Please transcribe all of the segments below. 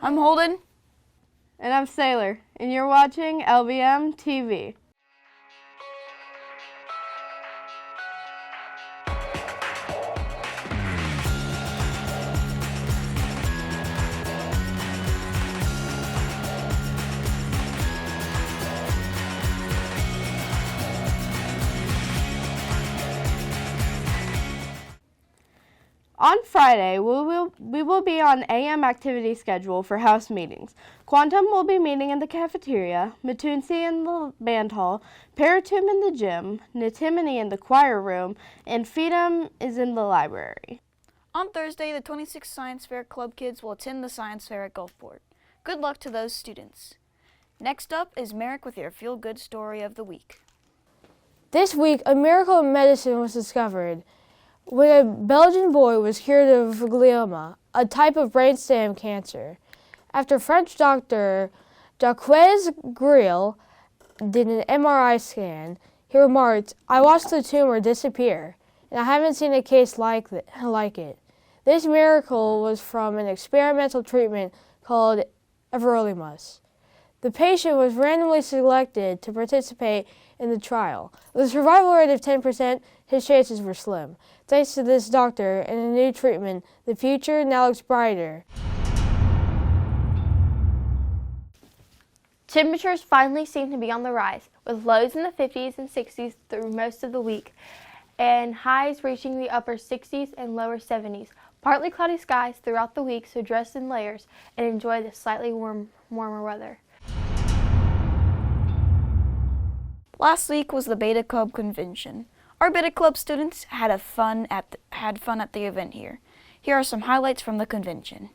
I'm Holden. And I'm Sailor, and you're watching Lbmtv. On Friday, we will be on AM activity schedule for house meetings. Quantum will be meeting in the cafeteria, Matunsi in the band hall, Paratum in the gym, Natimony in the choir room, and Feedum is in the library. On Thursday, the 26th Science Fair Club kids will attend the Science Fair at Gulfport. Good luck to those students. Next up is Merrick with your feel-good story of the week. This week, a miracle in medicine was discovered when a Belgian boy was cured of glioma, a type of brainstem cancer. After French doctor Jacques Grill did an MRI scan, he remarked, "I watched the tumor disappear, and I haven't seen a case like it." This miracle was from an experimental treatment called everolimus. The patient was randomly selected to participate in the trial. With a survival rate of 10%, his chances were slim. Thanks to this doctor and a new treatment, the future now looks brighter. Temperatures finally seem to be on the rise, with lows in the 50s and 60s through most of the week, and highs reaching the upper 60s and lower 70s. Partly cloudy skies throughout the week, so dress in layers and enjoy the slightly warmer weather. Last week was the Beta Club convention. Our Beta Club students had fun at the event here. Here are some highlights from the convention.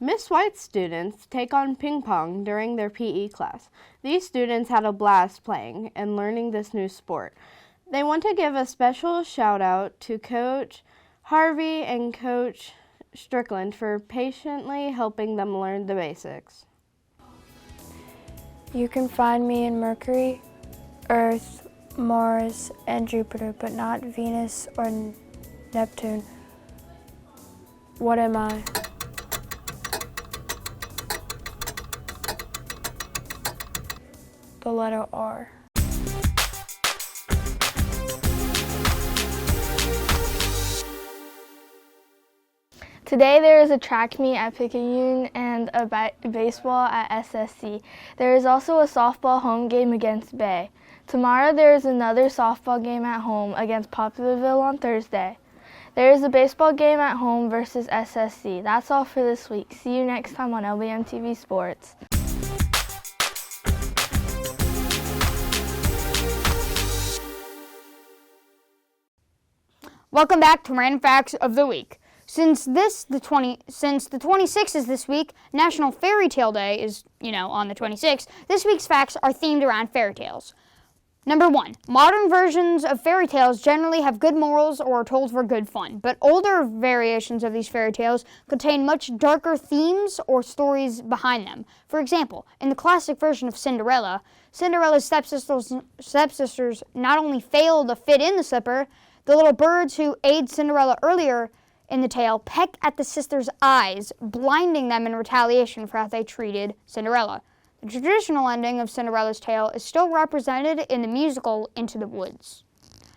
Miss White's students take on ping pong during their PE class. These students had a blast playing and learning this new sport. They want to give a special shout out to Coach Harvey and Coach Strickland for patiently helping them learn the basics. You can find me in Mercury, Earth, Mars, and Jupiter, but not Venus or Neptune. What am I? The letter R. Today there is a track meet at Picayune and a baseball at SSC. There is also a softball home game against Bay. Tomorrow there is another softball game at home against Poplarville on Thursday. There is a baseball game at home versus SSC. That's all for this week. See you next time on Lbmtv Sports. Welcome back to Random Facts of the Week. Since the 26th is this week, National Fairy Tale Day is, on the 26th, this week's facts are themed around fairy tales. Number 1, modern versions of fairy tales generally have good morals or are told for good fun, but older variations of these fairy tales contain much darker themes or stories behind them. For example, in the classic version of Cinderella, Cinderella's stepsisters not only fail to fit in the slipper, the little birds who aid Cinderella earlier in the tale peck at the sisters' eyes, blinding them in retaliation for how they treated Cinderella. The traditional ending of Cinderella's tale is still represented in the musical Into the Woods.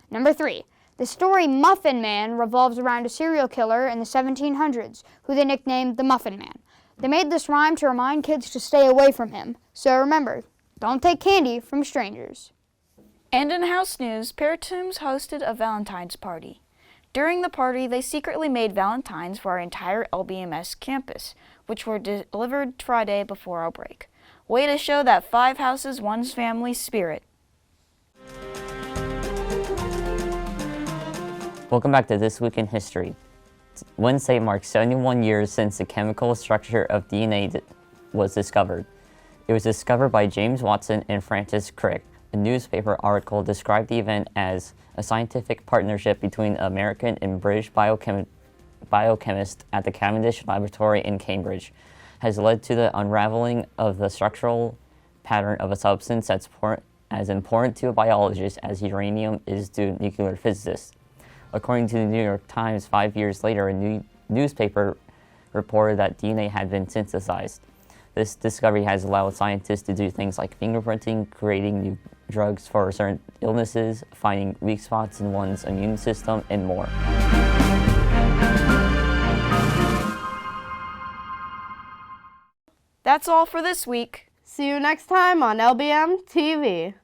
Number 3. The story Muffin Man revolves around a serial killer in the 1700s, who they nicknamed the Muffin Man. They made this rhyme to remind kids to stay away from him. So remember, don't take candy from strangers. And in house news, Paratombs hosted a Valentine's party. During the party, they secretly made Valentines for our entire LBMS campus, which were delivered Friday before our break. Way to show that 5 houses, 1 family spirit. Welcome back to This Week in History. Wednesday marks 71 years since the chemical structure of DNA was discovered. It was discovered by James Watson and Francis Crick. A newspaper article described the event as a scientific partnership between American and British biochemists at the Cavendish Laboratory in Cambridge, has led to the unraveling of the structural pattern of a substance that's as important to a biologist as uranium is to nuclear physicists. According to the New York Times, 5 years later, a new newspaper reported that DNA had been synthesized. This discovery has allowed scientists to do things like fingerprinting, creating new drugs for certain illnesses, finding weak spots in one's immune system, and more. That's all for this week. See you next time on Lbmtv.